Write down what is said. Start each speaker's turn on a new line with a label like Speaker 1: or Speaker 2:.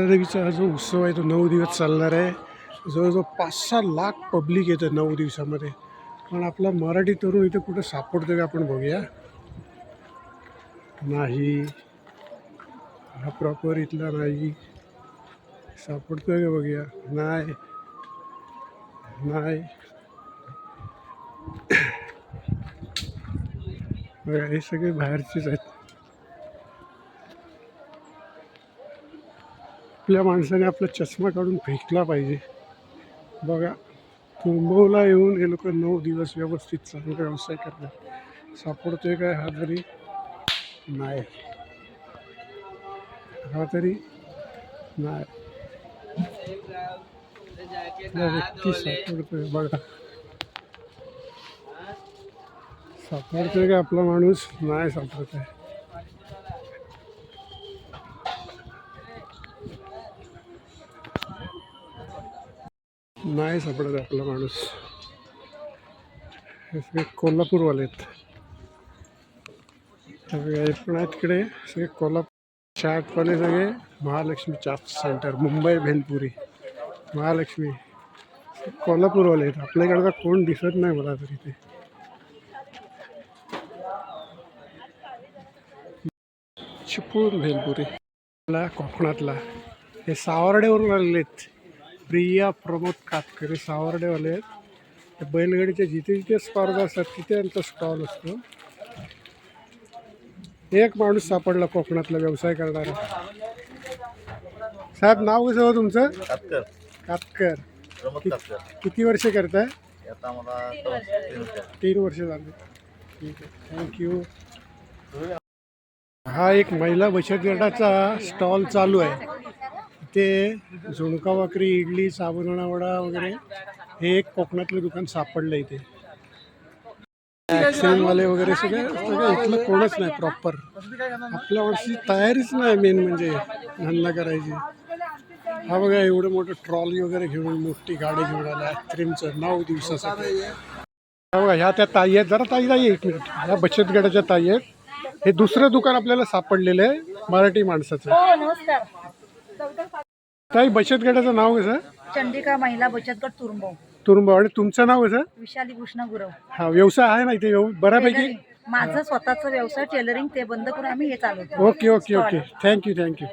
Speaker 1: देवीचा हा जो उत्सव आहे तो 9 दिवस चालणार आहे. जवळजवळ 5-6 लाख पब्लिक येतं 9 दिवसामध्ये. पण आपला मराठी तरुण इथे कुठं सापडतो का आपण बघूया. नाही, हा प्रॉपर इथला नाही. सापडतोय का बघूया. नाही नाही बघा, हे सगळे बाहेरचेच आहेत. आपल्या माणसाने आपला चष्मा काढून फेकला पाहिजे. बघा, कुंभवला येऊन हे लोक 9 दिवस व्यवस्थित चांगला व्यवसाय करतात. सापडतोय काय हा तरी नाही, हा तरी नाही. व्यक्ती सापडतोय बघा. सापडतोय का आपला माणूस? नाही सापडत आहे. नाही सापडत आपला माणूस. हे सगळे कोल्हापूरवाले आहेत. हे पण आहेत तिकडे सगळे कोल्हापूर चाटवाले, सगळे महालक्ष्मी चाट सेंटर, मुंबई भेलपुरी, महालक्ष्मी, कोल्हापूरवाले आहेत. आपल्याकडचा कोण दिसत नाही मला तरी ते. चिपळूण भेलपुरी कोकणातला. हे सावर्डेवरून आलेले आहेत. प्रिया प्रमोद कातकर हे सावर्डेवाले आहेत. बैलगाडीच्या जिथे जिथे स्पर्धा असतात तिथे यांचा स्टॉल असतो. एक माणूस सापडला कोकणातला व्यवसाय करणारा. साहेब, नाव कसं हो तुमचं?
Speaker 2: कातकर.
Speaker 1: कातकर. किती वर्ष करताय?
Speaker 2: आता मला
Speaker 1: 3 वर्ष झाले. ठीक आहे, थँक्यू. हा एक महिला बचत गटाचा स्टॉल चालू आहे. ते झुणका भाकरी, इडली, साबुदाणा वडा वगैरे हे एक कोकणातलं दुकान सापडलं इथे. ॲक्सिडेंटवाले वगैरे सगळं इथलं कोणच नाही प्रॉपर. आपल्या वर्षी तयारीच नाही मेन म्हणजे धंदा करायची. हा बघा, एवढं मोठं ट्रॉली वगैरे घेऊन मोठी गाडी घेऊन आला आईस्क्रीमचं 9 दिवसासाठी. हा बघा, ह्या त्या ताई आहेत. जरा ताई एक मिनिट. ह्या बचत गटाच्या ताई आहेत. हे दुसरं दुकान आपल्याला सापडलेलं आहे मराठी माणसाचं. ताई, बचत गटाचं नाव कसं?
Speaker 3: चंडिका महिला बचत गट
Speaker 1: तुरुंब. आणि तुमचं नाव कसं?
Speaker 3: विशाली भूषण गुरव.
Speaker 1: हा, व्यवसाय आहे ना इथे बऱ्यापैकी?
Speaker 3: माझं स्वतःचा व्यवसाय टेलरिंग, ते बंद करून आम्ही हे चालवतो.
Speaker 1: ओके. थँक्यू.